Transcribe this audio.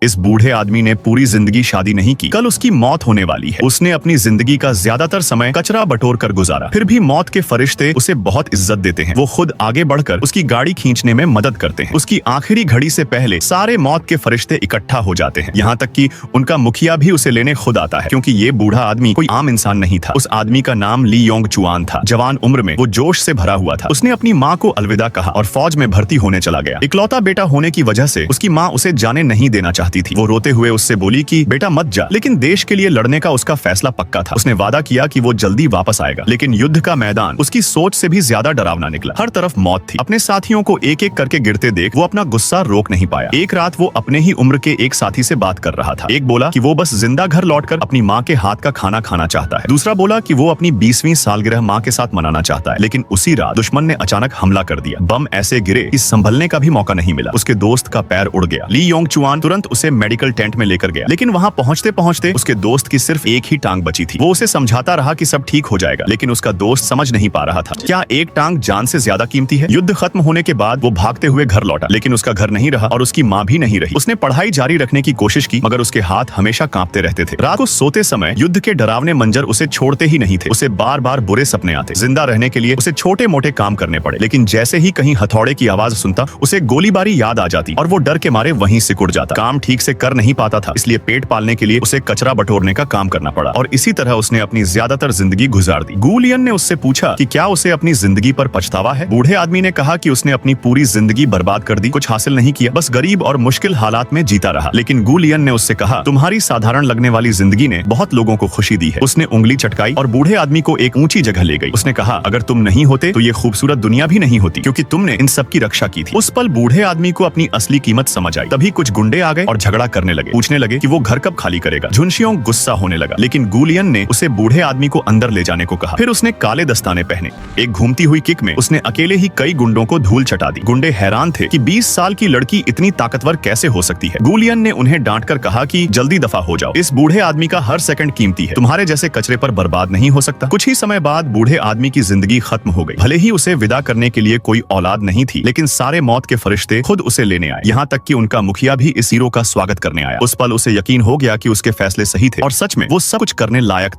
इस बूढ़े आदमी ने पूरी जिंदगी शादी नहीं की। कल उसकी मौत होने वाली है। उसने अपनी जिंदगी का ज्यादातर समय कचरा बटोर कर गुजारा। फिर भी मौत के फरिश्ते उसे बहुत इज्जत देते हैं। वो खुद आगे बढ़कर उसकी गाड़ी खींचने में मदद करते हैं। उसकी आखिरी घड़ी से पहले सारे मौत के फरिश्ते इकट्ठा हो जाते हैं। यहाँ तक कि उनका मुखिया भी उसे लेने खुद आता है, क्योंकि ये बूढ़ा आदमी कोई आम इंसान नहीं था। उस आदमी का नाम ली योंग चुआन था। जवान उम्र में वो जोश से भरा हुआ था। उसने अपनी माँ को अलविदा कहा और फौज में भर्ती होने चला गया। इकलौता बेटा होने की वजह से उसकी माँ उसे जाने नहीं देना चाहती थी। वो रोते हुए उससे बोली कि बेटा मत जा, लेकिन देश के लिए लड़ने का उसका फैसला पक्का था। उसने वादा किया कि वो जल्दी वापस आएगा, लेकिन युद्ध का मैदान उसकी सोच से भी ज्यादा डरावना निकला। हर तरफ मौत थी। अपने साथियों को एक एक करके गिरते देख वो अपना गुस्सा रोक नहीं पाया। एक रात वो अपने ही उम्र के एक साथी से बात कर रहा था। एक बोला कि वो बस जिंदा घर लौटकर अपनी माँ के हाथ का खाना खाना चाहता है। दूसरा बोला कि वो अपनी 20वीं सालगिरह माँ के साथ मनाना चाहता है। लेकिन उसी रात दुश्मन ने अचानक हमला कर दिया। बम ऐसे गिरे कि संभलने का भी मौका नहीं मिला। उसके दोस्त का पैर उड़ गया। ली योंग चुआन तुरंत उसे मेडिकल टेंट में लेकर गया, लेकिन वहां पहुंचते पहुंचते उसके दोस्त की सिर्फ एक ही टांग बची थी। वो उसे समझाता रहा कि सब ठीक हो जाएगा, लेकिन उसका दोस्त समझ नहीं पा रहा था। क्या एक टांग जान से ज्यादा कीमती है? युद्ध खत्म होने के बाद वो भागते हुए घर लौटा, लेकिन उसका घर नहीं रहा और उसकी माँ भी नहीं रही। उसने पढ़ाई जारी रखने की कोशिश की, मगर उसके हाथ हमेशा कांपते रहते थे। रात को सोते समय युद्ध के डरावने मंजर उसे छोड़ते ही नहीं थे। उसे बार बार बुरे सपने आते। जिंदा रहने के लिए उसे छोटे मोटे काम करने पड़े, लेकिन जैसे ही कहीं हथौड़े की आवाज सुनता उसे गोलीबारी याद आ जाती और वो डर के मारे वहीं सिकुड़ जाता। काम ठीक से कर नहीं पाता था, इसलिए पेट पालने के लिए उसे कचरा बटोरने का काम करना पड़ा और इसी तरह उसने अपनी ज्यादातर जिंदगी गुजार दी। गू लियन ने उससे पूछा कि क्या उसे अपनी जिंदगी पर पछतावा है। बूढ़े आदमी ने कहा कि उसने अपनी पूरी जिंदगी बर्बाद कर दी, कुछ हासिल नहीं किया, बस गरीब और मुश्किल हालात में जीता रहा। लेकिन गू लियन ने उससे कहा, तुम्हारी साधारण लगने वाली जिंदगी ने बहुत लोगों को खुशी दी है। उसने उंगली चटकाई और बूढ़े आदमी को एक ऊंची जगह ले गई। उसने कहा, अगर तुम नहीं होते तो ये खूबसूरत दुनिया भी नहीं होती, क्योंकि तुमने इन सब की रक्षा की थी। उस पल बूढ़े आदमी को अपनी असली कीमत समझ आई। तभी कुछ गुंडे आ गए और झगड़ा करने लगे। पूछने लगे कि वो घर कब खाली करेगा। झुनशियों गुस्सा होने लगा, लेकिन गू लियन ने उसे बूढ़े आदमी को अंदर ले जाने को कहा। फिर उसने काले दस्ताने पहने। एक घूमती हुई किक में उसने अकेले ही कई गुंडों को धूल चटा दी। गुंडे हैरान थे कि 20 साल की लड़की इतनी ताकतवर कैसे हो सकती है। गू लियन ने उन्हें डांटकर कहा कि जल्दी दफा हो जाओ, इस बूढ़े आदमी का हर सेकंड कीमती है, तुम्हारे जैसे कचरे पर बर्बाद नहीं हो सकता। कुछ ही समय बाद बूढ़े आदमी की जिंदगी खत्म हो गई। भले ही उसे विदा करने के लिए कोई औलाद नहीं थी, लेकिन सारे मौत के फरिश्ते खुद उसे लेने आए। यहाँ तक कि उनका मुखिया भी इस हीरो का स्वागत करने आया। उस पल उसे यकीन हो गया कि उसके फैसले सही थे और सच में वो सब कुछ करने लायक था।